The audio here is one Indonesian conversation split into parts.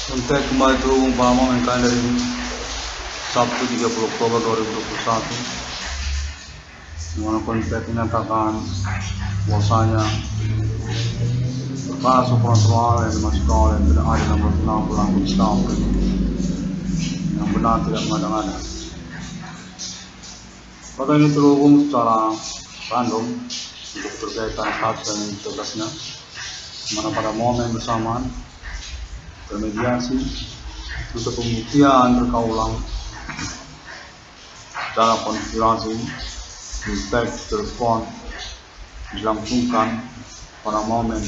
Untuk kembali terumpama mainkan dari Sabtu 30 Oktober 2021, dimana konflik menyatakan bahwasanya perkara supranatural yang dimasukkan oleh berada nomor 60 tahun yang benar tidak mengada-ngada. Pada ini terhubung secara random untuk berkaitan saat dan tugasnya, mana pada momen bersamaan bermediasi untuk pembuktian reka ulang secara konspirasi mistake telepon dilangsungkan pada momen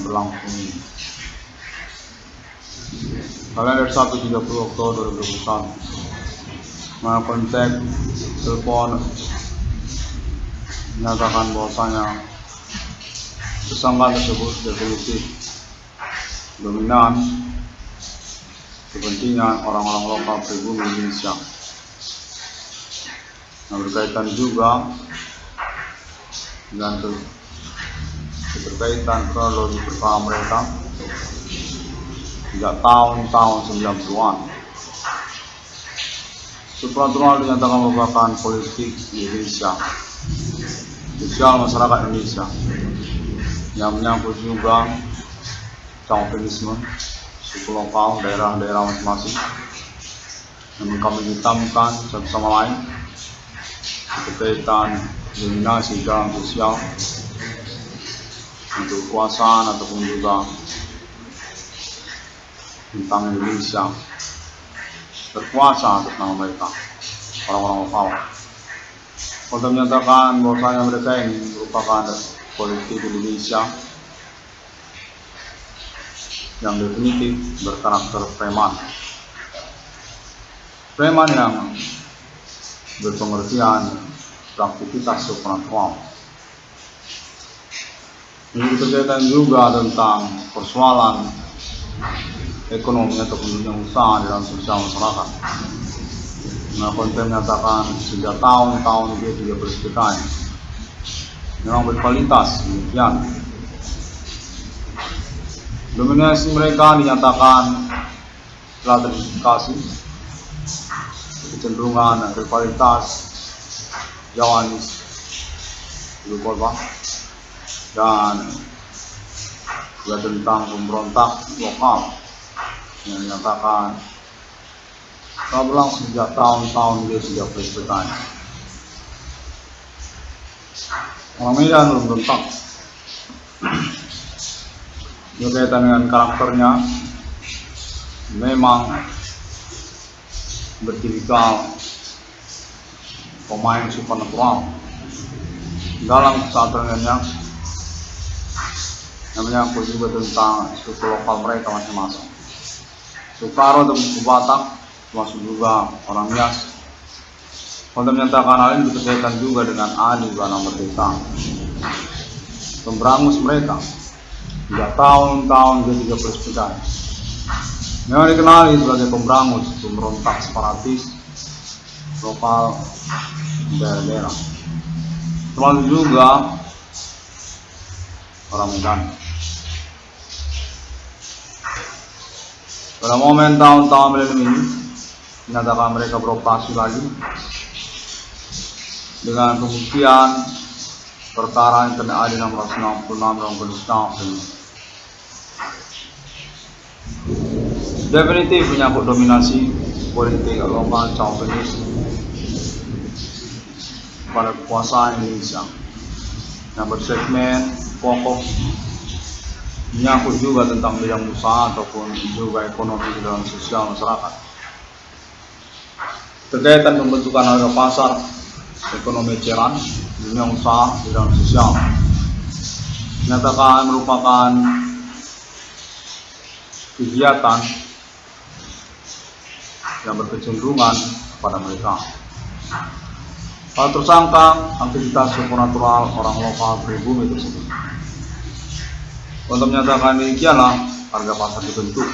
berlangsung ini. Kalender 1 30 Oktober 2021, mana kontak telepon menyatakan bahwasanya tersangka tersebut definitif dominan kepentingan orang-orang lokal pribumi Indonesia. Nah, berkaitan juga dengan keterkaitan kronologi perkara mereka sejak tahun 90-an. Supranatural dinyatakan merupakan politik di Indonesia, sosial masyarakat Indonesia, yang menyangkut juga chauvinisme suku lokal daerah-daerah masing-masing, namun kami hitamkan satu sama lain berkaitan dominasi dalam sosial untuk kekuasaan ataupun juga tentang Indonesia berkuasa atas nama mereka orang-orang lokal. Untuk menyatakan bahwasanya mereka ini merupakan politik Indonesia yang definitif berkarakter preman yang berpengertian beraktivitas supranatural. Ini berkaitan juga tentang persoalan ekonomi ataupun dunia usaha dalam sosial masyarakat. Nah, konten menyatakan sejak tahun-tahun dia juga bersepeda memang berkualitas demikian. Dominasi mereka dinyatakan telah teridentifikasi kecenderungan berkualitas Jawanis ibu kota dan juga tentang pemberontak lokal yang dinyatakan telah berlangsung sejak tahun-tahun dia sejak bertanya. Orang Medan memberontak berkaitan dengan karakternya memang bertipikal pemain supernatural dalam kesadarannya yang menyangkut juga tentang suku lokal mereka masing-masing. Sukaro atau suku Batak termasuk juga orang Nias. Untuk menyatakan hal ini berkaitan juga dengan Adi Bana Merdeka, pemberangus mereka sejak tahun-tahun dia juga bersepeda. Memang dikenali sebagai pemberangus, pemberontak separatis lokal daerah-daerah, termasuk juga orang Medan. Pada momen tahun-tahun milenium ini, dinyatakan mereka beroperasi lagi dengan pembuktian perkara yang kena ada 666 dalam penistaan definitif menyangkut dominasi politik lokal chauvinis pada kekuasaan Indonesia yang bersegmen pokok menyangkut juga tentang bidang usaha ataupun juga ekonomi dalam sosial masyarakat, terkaitan pembentukan harga pasar, ekonomi eceran, dunia usaha bidang sosial, menyatakan merupakan kegiatan yang berkecenderungan kepada mereka. Para tersangka aktivitas supernatural orang lokal pribumi tersebut. Untuk menyatakan demikianlah harga pasar dibentuk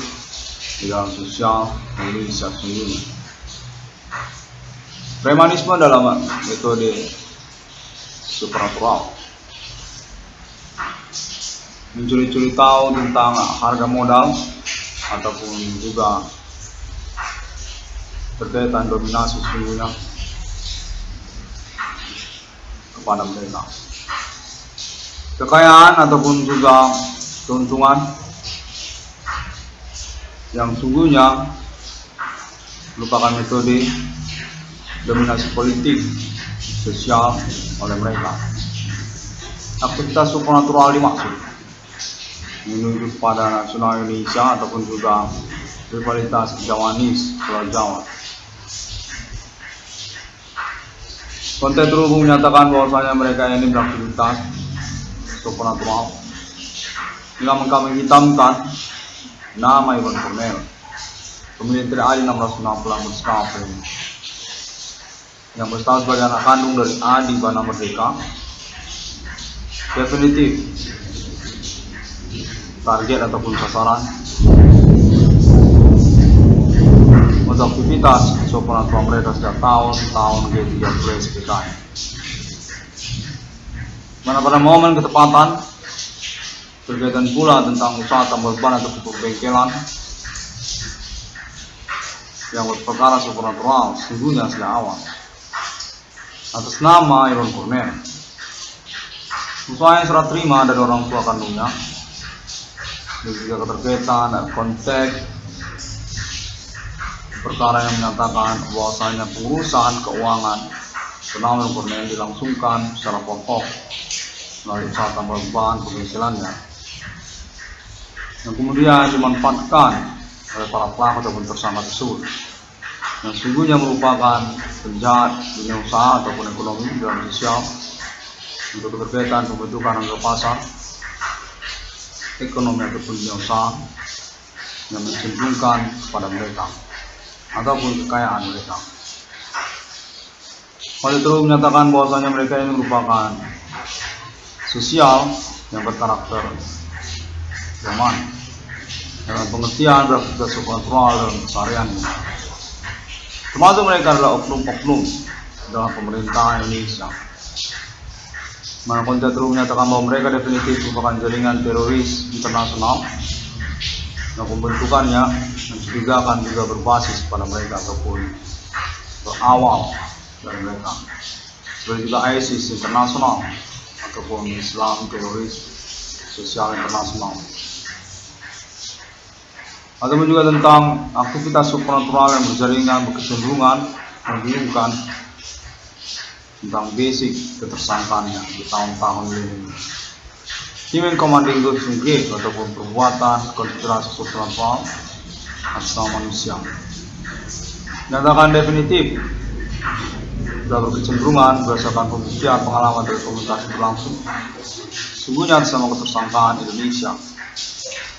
di dalam sosial Indonesia sendiri. Premanisme dalam metode supernatural mencuri-curi tahu tentang harga modal ataupun juga berkaitan dominasi sesungguhnya kepada mereka. Kekayaan ataupun juga keuntungan yang sungguhnya merupakan metode dominasi politik sosial oleh mereka. Aktivitas supernatural dimaksud menuju pada nasional Indonesia ataupun juga rivalitas Jawanis Pulau Jawa. Konten terhubung menyatakan bahwasanya mereka ini beraktivitas supernatural dengan menghitamkan nama Iwan Cornel, pemilik TRI 666 Berskapel yang berstatus sebagai anak kandung dari Adi Bana Merdeka. Definitif target ataupun sasaran untuk aktivitas supernatural mereka sejak tahun G13 PKI. Mana pada momen ketepatan berkaitan pula tentang usaha tambal ban atau pembengkelan yang berperkara supernatural sesungguhnya sejak awal atas nama Iwan Cornel. Usaha yang serah terima dari orang tua kandungnya dan juga keterkaitan dan konteks perkara yang menyatakan bahwasanya pengurusan keuangan bernama Iwan Cornel dilangsungkan secara pokok melalui usaha tambal ban pembengkelannya yang kemudian dimanfaatkan oleh para pelaku ataupun tersangka tersebut yang sesungguhnya merupakan penjahat dunia usaha ataupun ekonomi dan sosial untuk keterkaitan pembentukan harga pasar ekonomi ataupun dunia usaha yang mencenderungkan kepada mereka ataupun kekayaan mereka. Hal itu menyatakan bahwasanya mereka ini merupakan sosial yang berkarakter zaman dengan pengertian beraktivitas supernatural dalam kesehariannya. Termasuk mereka adalah oknum-oknum dalam pemerintahan Indonesia. Mana konten terus menyatakan bahwa mereka definitif merupakan jaringan teroris internasional yang pembentukannya mencurigakan juga berbasis pada mereka ataupun berawal dari mereka. Seperti juga ISIS internasional ataupun Islam teroris sosial internasional. Ataupun juga tentang aktivitas supernatural yang berjaringan berkecenderungan membingungkan tentang basic ketersangkaannya di tahun-tahun ini. Human Commanding Group Sungguh ataupun perbuatan konspirasi supernatural atas nama manusia. Nyatakan definitif sudah berkecenderungan berdasarkan pembuktian pengalaman dari komunikasi berlangsung. Sungguhnya atas nama ketersangkaan Indonesia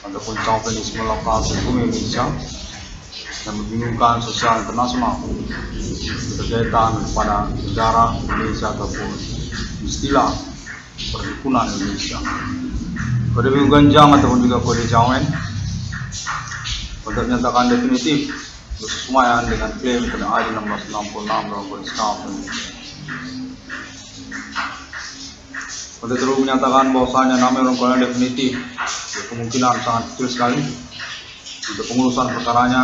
ataupun chauvinisme lokal hukum Indonesia yang membingungkan sosial internasional berkaitan kepada negara Indonesia ataupun istilah perhimpunan Indonesia. Kode Biru Ganjang ataupun juga kode Jawen untuk menyatakan definitif bersesuaian dengan klaim kode ID 1666 dalam kode Skapel. Kode terus menyatakan bahwasanya nama Iwan Cornel definitif kemungkinan sangat kecil sekali untuk pengurusan perkaranya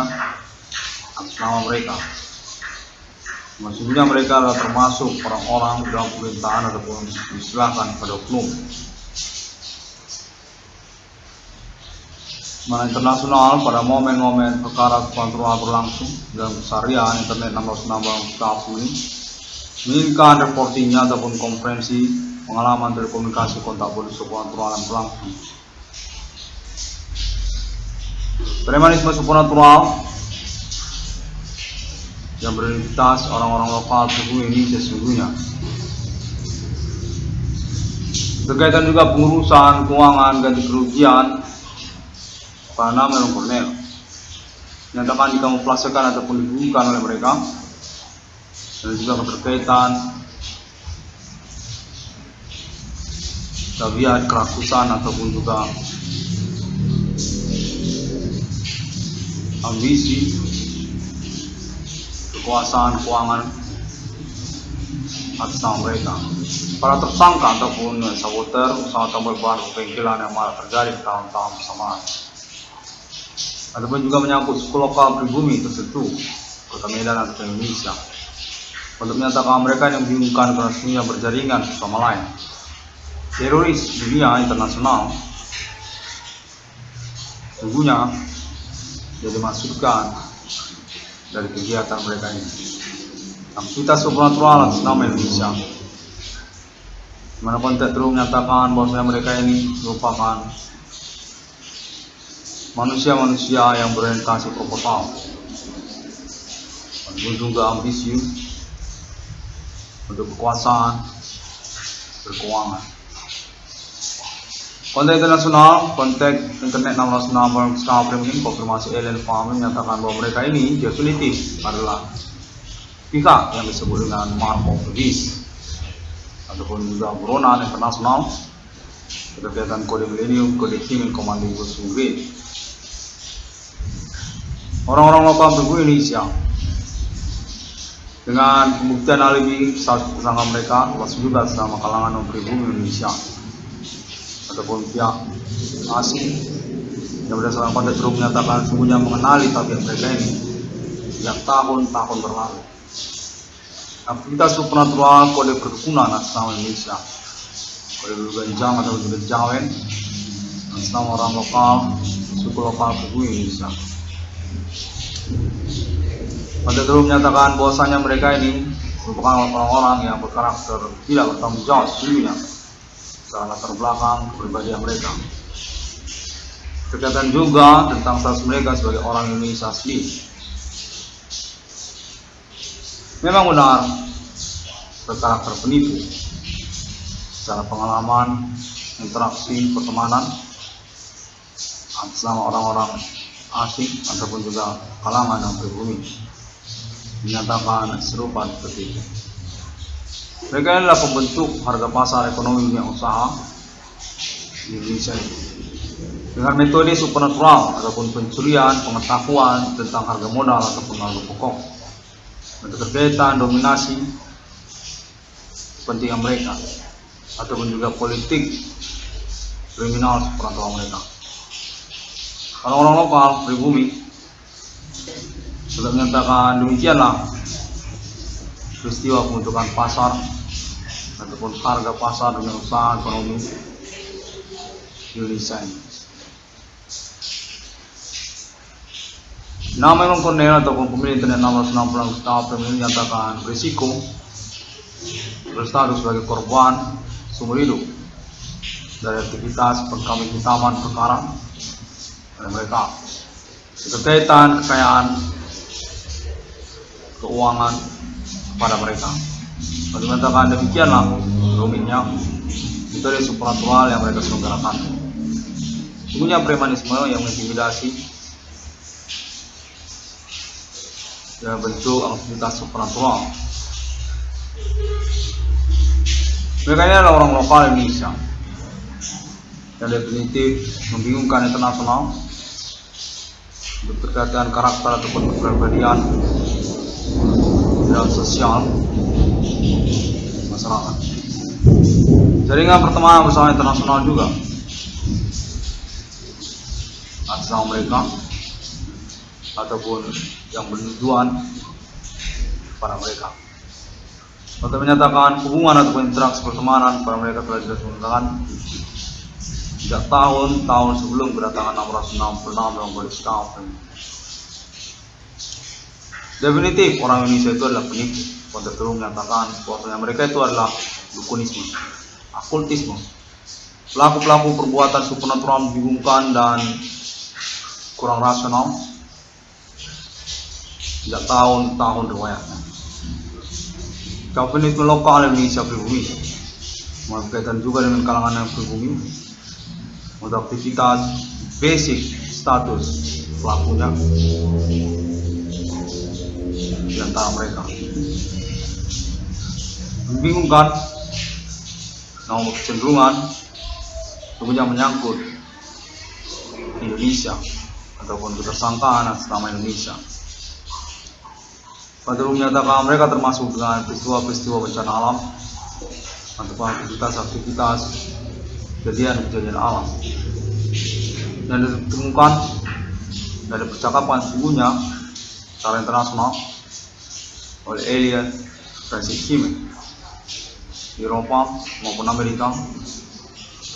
atas nama mereka. Maksudnya mereka adalah termasuk orang-orang dalam pemerintahan ataupun disilahkan pada oknum. Mana internasional pada momen-momen perkara supernatural berlangsung dalam keseharian internet 666 ini menginginkan reportingnya ataupun konferensi pengalaman dari komunikasi kontak politik supernatural yang berlangsung. Premanisme supernatural yang beridentitas orang-orang lokal suku ini sesungguhnya berkaitan juga pengurusan keuangan ganti kerugian pada nama Iwan Cornel nyatakan dikamuflasekan ataupun dibungkam oleh mereka dan juga keterkaitan tabiat kerakusan ataupun juga ambisi kekuasaan keuangan atas nama mereka. para tersangka ataupun saboter usaha tambal ban pengkilan yang malah terjadi di tahun-tahun bersamaan. Ataupun juga menyangkut suku lokal pribumi tertentu, Kota Medan atau Indonesia, untuk menyatakan mereka yang membingungkan karena semuanya berjaringan bersama lain. Teroris dunia internasional sungguhnya jadi dimaksudkan dari kegiatan mereka ini. Aktivitas supernatural atas nama Indonesia, di mana konteks terus menyatakan bahwa mereka ini merupakan manusia-manusia yang berorientasi proposal, dan juga ambisius untuk kekuasaan, berkeuangan. Konteks internasional, konteks internet nasional secara premium, konfirmasi alien farming menyatakan bahwa mereka ini definitif adalah pihak yang disebut dengan Mark of the Beast ataupun juga buronan internasional kegiatan kode milenium, kode Kim Komando Green. Orang-orang lokal pribumi Indonesia dengan pembuktian alibi tersangka mereka termasuk juga sama kalangan pribumi Indonesia ataupun pihak asing yang berdasarkan konteks terus menyatakan sungguhnya mengenali tabiat mereka ini sejak tahun-tahun berlalu. Aktivitas supernatural kode kerukunan atas nama Indonesia, kode Ganjang atau juga Jawen atas nama orang lokal, suku lokal pribumi Indonesia. Konteks terus menyatakan bahwasanya mereka ini merupakan orang-orang yang berkarakter tidak bertanggung jawab sesungguhnya karena latar belakang kepribadian mereka. Kegiatan juga tentang status mereka sebagai orang Indonesia asli. Memang benar berkarakter penipu secara pengalaman, interaksi, pertemanan atas nama orang-orang asing ataupun juga kalangan yang pribumi dinyatakan serupa seperti itu. Mereka adalah pembentuk harga pasar ekonomi dunia usaha di Indonesia dengan metode supernatural ataupun pencurian pengetahuan tentang harga modal ataupun harga pokok untuk berkaitan dominasi kepentingan mereka ataupun juga politik kriminal supernatural mereka. Orang-orang lokal pribumi sudah menyatakan demikianlah peristiwa pembentukan pasar ataupun harga pasar dunia usaha ekonomi Indonesia ini. Nama Imam Cornell ataupun pemilik internet 660 tahun menyatakan berisiko berstatus sebagai korban seumur hidup dari aktivitas pengkambing hitaman perkara oleh mereka berkaitan kekayaan keuangan kepada mereka. Lalu mengatakan demikianlah rumitnya metode supernatural yang mereka selenggarakan. Sungguhnya premanisme yang mengintimidasi dan bentuk aktivitas supernatural. Mereka ini adalah orang lokal Indonesia yang definitif membingungkan internasional berkaitan karakter ataupun kepribadian dan sosial masyarakat. Jaringan pertemanan bersama internasional juga atas nama mereka ataupun yang bertujuan pada mereka. Untuk menyatakan hubungan ataupun interaksi pertemanan pada mereka telah dilaksanakan sejak tahun-tahun sebelum kedatangan 666 dalam kondisi kafir. Definitif orang Indonesia itu adalah penipu. Konteks terus menyatakan bahwasanya mereka itu adalah dukunisme, okultisme, pelaku-pelaku perbuatan supernatural membingungkan dan kurang rasional sejak tahun-tahun riwayatnya. Kalvinisme lokal Indonesia pribumi berkaitan juga dengan kalangan yang pribumi untuk aktivitas basic status pelakunya di antara mereka membingungkan namun kecenderungan tentunya menyangkut Indonesia ataupun ketersangkaan atas nama Indonesia. Pada menyatakan mereka termasuk dengan peristiwa-peristiwa bencana alam ataupun aktivitas kejadian alam yang ditemukan dari percakapan sesungguhnya secara internasional oleh alien versi Kim di Eropa maupun Amerika,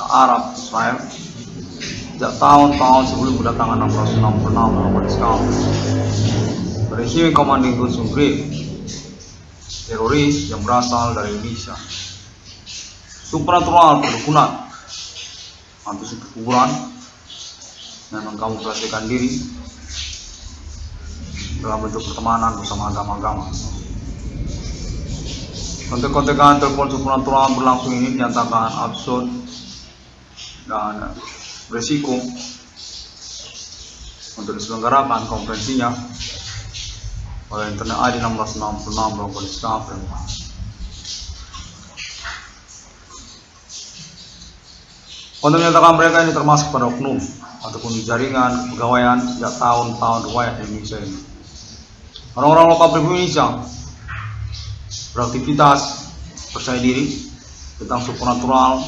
Arab, Israel sejak tahun-tahun sebelum kedatangan 666 Roman Scouts. Rejim Commanding Gunsung Grave, teroris yang berasal dari Indonesia. Supernatural perdukunan, hantu kuburan yang mengkamuflasikan diri dalam bentuk pertemanan bersama agama-agama. Kontek-kontekan telepon supernatural berlangsung ini dinyatakan absurd dan berisiko untuk diselenggarakan konferensinya oleh Internet ID 1666 Roman Scouts. Untuk menyatakan mereka ini termasuk pada oknum ataupun jaringan kepegawaian sejak tahun-tahun riwayat di Indonesia ini. Orang-orang lokal pribumi Indonesia beraktivitas percaya diri tentang supernatural,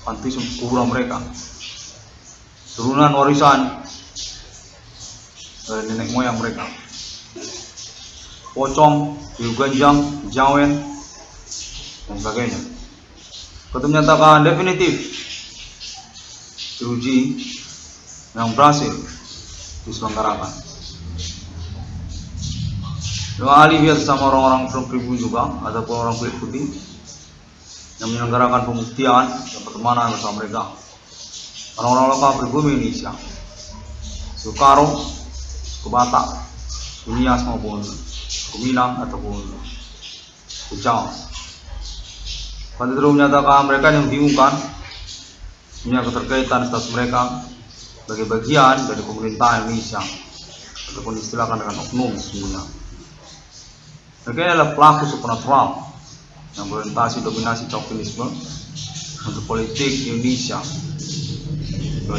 panteisme kuburan mereka, turunan warisan dari nenek moyang mereka. Pocong, hiu ganjang, jawen, dan sebagainya. Kata menyatakan definitif teruji yang berhasil diselenggarakan. Dengan ahli biasa sama orang-orang pribumi juga ataupun orang kulit putih yang menyelenggarakan pembuktian dan pertemanan bersama mereka. Orang-orang lokal pribumi Indonesia, Sukaro, Batak, Nias maupun Minang ataupun Jawa. Pada terus menyatakan mereka yang bingungkan punya keterkaitan status mereka sebagai bagian dari pemerintah Indonesia ataupun istilahkan dengan oknum sesungguhnya. Mereka adalah pelaku supernatural yang berorientasi dominasi chauvinisme untuk politik Indonesia,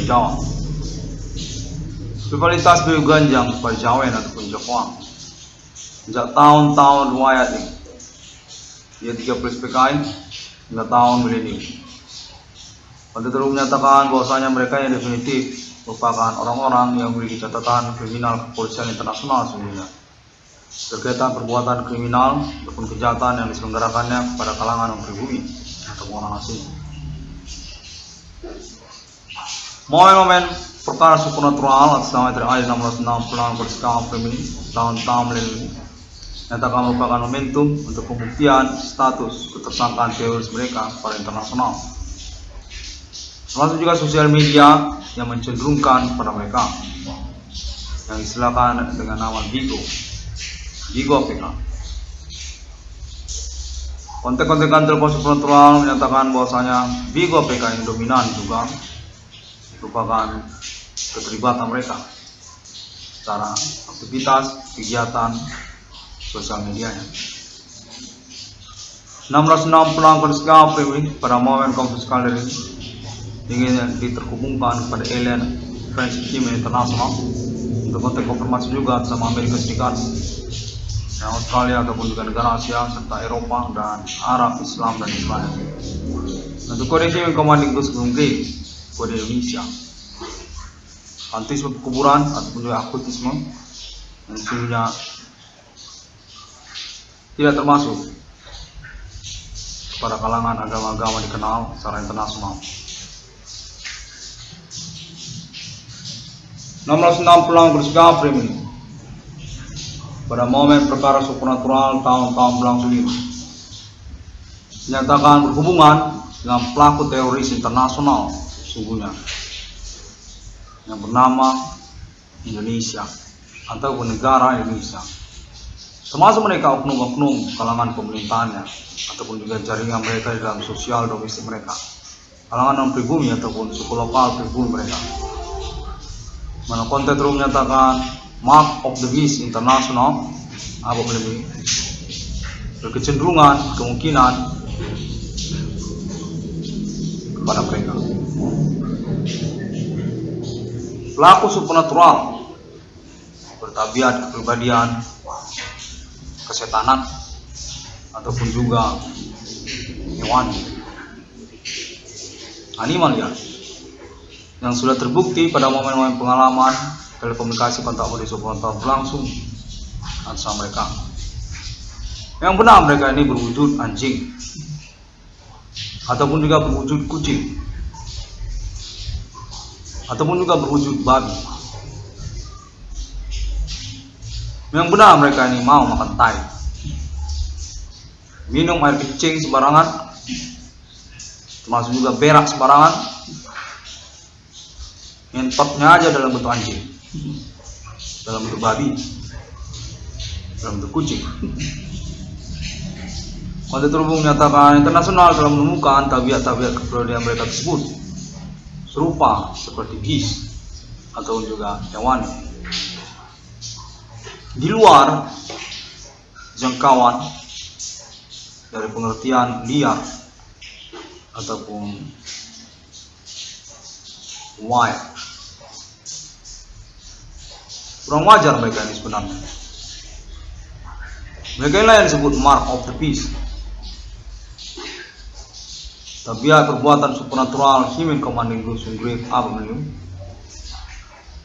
Jawa. Rivalitas Biu Ganjang pada Jawen ataupun Jokoang sejak tahun-tahun riwayat ini, dia 30 PKI hingga tahun milenium. Pada terus menyatakan bahwasanya mereka yang definitif merupakan orang-orang yang memiliki catatan kriminal kepolisian internasional sesungguhnya berkaitan perbuatan kriminal ataupun kejahatan yang diselenggarakannya kepada kalangan orang pribumi atau orang asing. Momen-momen perkara supernatural atas nama TRI 1666 berskala feminin tahun-tahun milenium nyatakan merupakan momentum untuk pembuktian status ketersangkaan teroris mereka pada internasional. Termasuk juga sosial media yang mencenderungkan pada mereka yang istilahkan dengan nama Bigo PK. Kontek-kontekan telepon supernatural menyatakan bahwasanya Bigo PK yang dominan juga merupakan keterlibatan mereka secara aktivitas kegiatan sosial medianya. 1666 pelanggan pribumi pada momen konflik skala ini ingin diterhubungkan pada alien French Team International untuk kontak konfirmasi juga sama Amerika Serikat, Australia ataupun juga negara Asia serta Eropa dan Arab, Islam dan Israel. Untuk kode Kim Commanding Gunsung Grave, kode Indonesia, panteisme kuburan ataupun juga akutisme yang sesungguhnya tidak termasuk pada kalangan agama-agama dikenal secara internasional. 1660 bersikap ini pada momen perkara supernatural tahun-tahun berlangsung ini dinyatakan berhubungan dengan pelaku teroris internasional sesungguhnya yang bernama Indonesia ataupun negara Indonesia, termasuk mereka oknum-oknum kalangan pemerintahannya ataupun juga jaringan mereka di dalam sosial domestik mereka, kalangan non pribumi ataupun suku lokal pribumi mereka. Mana konten terus menyatakan Mark of the Beast International lebih berkecenderungan kemungkinan kepada mereka. Pelaku supernatural bertabiat kepribadian kesetanan ataupun juga hewan animalia yang sudah terbukti pada momen-momen pengalaman telekomunikasi kontak body supporter berlangsung antara mereka. Yang benar mereka ini berwujud anjing ataupun juga berwujud kucing ataupun juga berwujud babi. Yang benar mereka ini mau makan tai, minum air kencing sembarangan, termasuk juga berak sembarangan, ngentotnya aja dalam bentuk anjing, dalam bentuk babi, dalam bentuk kucing. Kontak terhubung menyatakan internasional telah menemukan tabiat-tabiat kepribadian mereka tersebut serupa seperti gis atau juga hewani, di luar jangkauan dari pengertian liar ataupun wild. Kurang wajar mereka ini sebenarnya. Mereka inilah yang disebut mark of the beast. Tabiat perbuatan supernatural human commanding those who grave abnormally,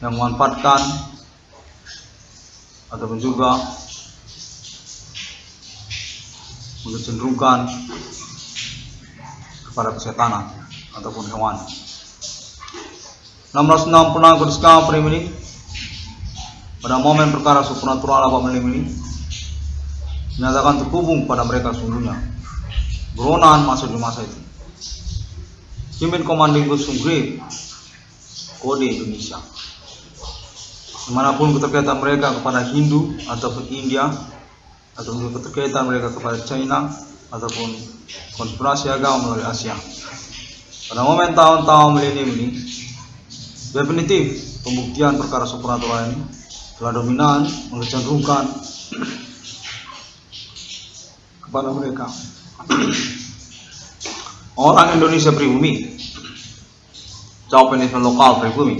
yang memanfaatkan ataupun juga mencenderungkan kepada kesetanan ataupun hewan. 666 discovery ini pada momen perkara supernatural apa ini menyatakan terhubung pada mereka sungguhnya. Buronan masuk di masa itu. Human commanding those who grave, kode Indonesia. Dimanapun keterkaitan mereka kepada Hindu ataupun India, ataupun keterkaitan mereka kepada China ataupun konspirasi agama melalui Asia. Pada momen tahun-tahun milenium ini, definitif pembuktian perkara supernatural ini telah dominan mencenderungkan kepada mereka. Orang Indonesia pribumi, Jawa Peninsula lokal pribumi,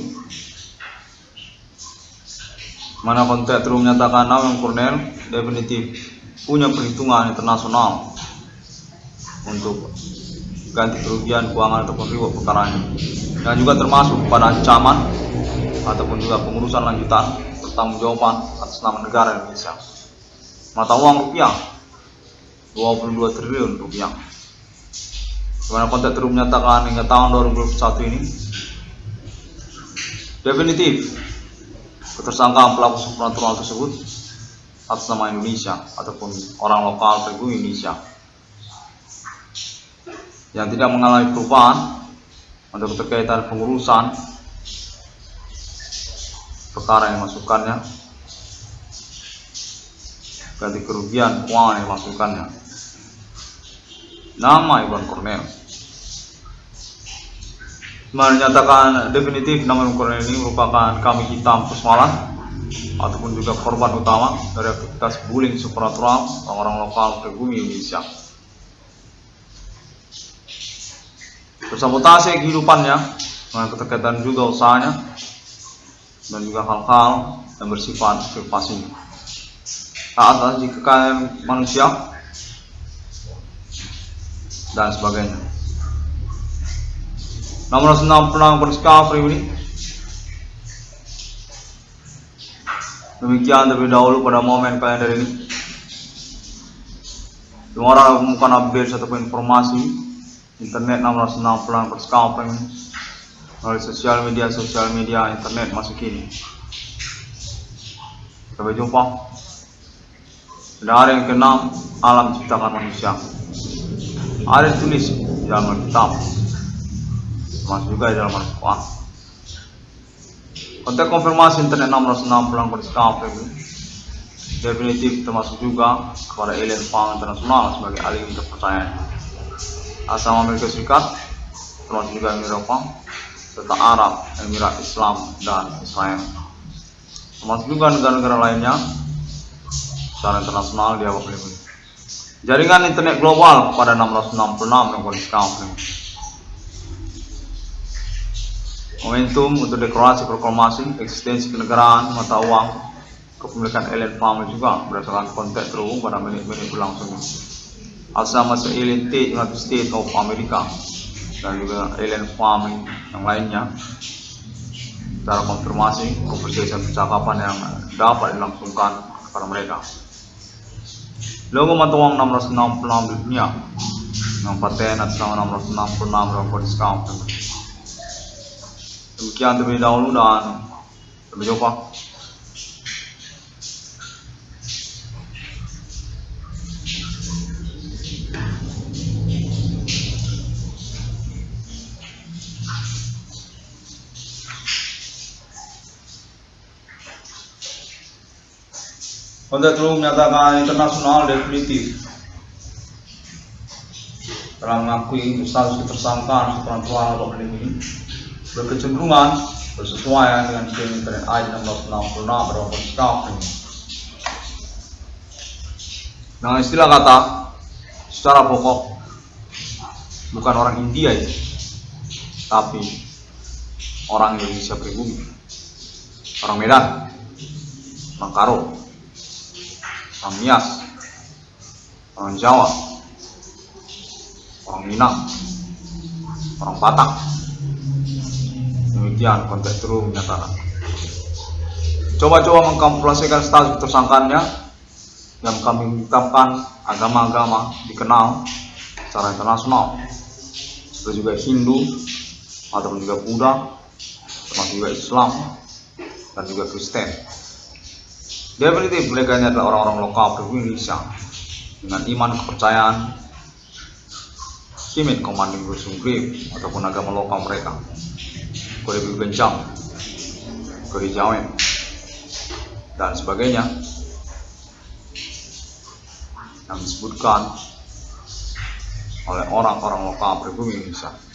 mana kontak terus menyatakan nama Kornel definitif punya perhitungan internasional untuk ganti kerugian keuangan ataupun reward perkaranya, dan juga termasuk pada ancaman ataupun juga pengurusan lanjutan pertanggungjawaban atas nama negara Indonesia. Mata uang rupiah 22 triliun rupiah. Dimana kontak terus menyatakan hingga tahun 2021 ini definitif ketersangkaan pelaku supernatural tersebut atas nama Indonesia ataupun orang lokal pribumi Indonesia yang tidak mengalami perubahan untuk keterkaitan pengurusan perkara yang dimasukkannya, ganti kerugian keuangan yang dimasukkannya. Nama Iwan Kornel menyatakan definitif nama Iwan Kornel ini merupakan kambing hitam Kusmalan ataupun juga korban utama dari aktivitas bullying supernatural orang-orang lokal pribumi Indonesia. Bersabotase kehidupannya dengan keterkaitan juga usahanya dan juga hal-hal yang bersifat privasi, taat atas kekayaan manusia dan sebagainya. 666 discovery ini demikian terlebih dahulu pada momen kalender ini. Semua orang menemukan update ataupun informasi internet 666 discovery melalui sosial media internet masa kini. Sampai jumpa pada hari yang ke-6 alam diciptakan manusia. Ada ditulis di dalam Alkitab, termasuk juga di dalam Al-Quran. Kontak konfirmasi internet 666 discovery definitif termasuk juga kepada alien farm internasional sebagai alih kepercayaan asal Amerika Serikat, termasuk juga Eropa serta Arab, Emirat Islam dan Israel, termasuk juga negara-negara lainnya secara internasional di awal ini. Jaringan internet global pada 666 yang discovery. Momentum untuk deklarasi proklamasi eksistensi kenegaraan mata uang kepemilikan alien farm juga berdasarkan konteks terhubung pada menit-menit berlangsung. Asal masa alien United States of America dan juga alien farming yang lainnya, secara konfirmasi percakapan yang dapat dilangsungkan kepada mereka. Logo matuang 666 di dunia yang paten atas nama 666 dalam discount. Demikian terlebih dahulu dan sampai jumpa. Konteks telah menyatakan internasional definitif telah mengakui status ketersangkaan supranatural atau ini berkecenderungan bersesuaian dengan klaim Internet ID 666 berupa Skype. Dengan istilah kata secara pokok bukan orang India itu, tapi orang Indonesia pribumi, orang Medan, orang Karo, orang Nias, orang Jawa, orang Minang, orang Batak. Demikian konteks terus menyatakan. Coba-coba mengkamuflasikan status tersangkanya yang kami tetapkan agama-agama dikenal secara internasional, seperti juga Hindu ataupun juga Buddha, termasuk juga Islam dan juga Kristen. Definitif mereka ini adalah orang-orang lokal pribumi Indonesia dengan iman kepercayaan Kimin Commanding Grip ataupun agama lokal mereka, Kode Bencang, Kode Jawen dan sebagainya yang disebutkan oleh orang-orang lokal pribumi Indonesia.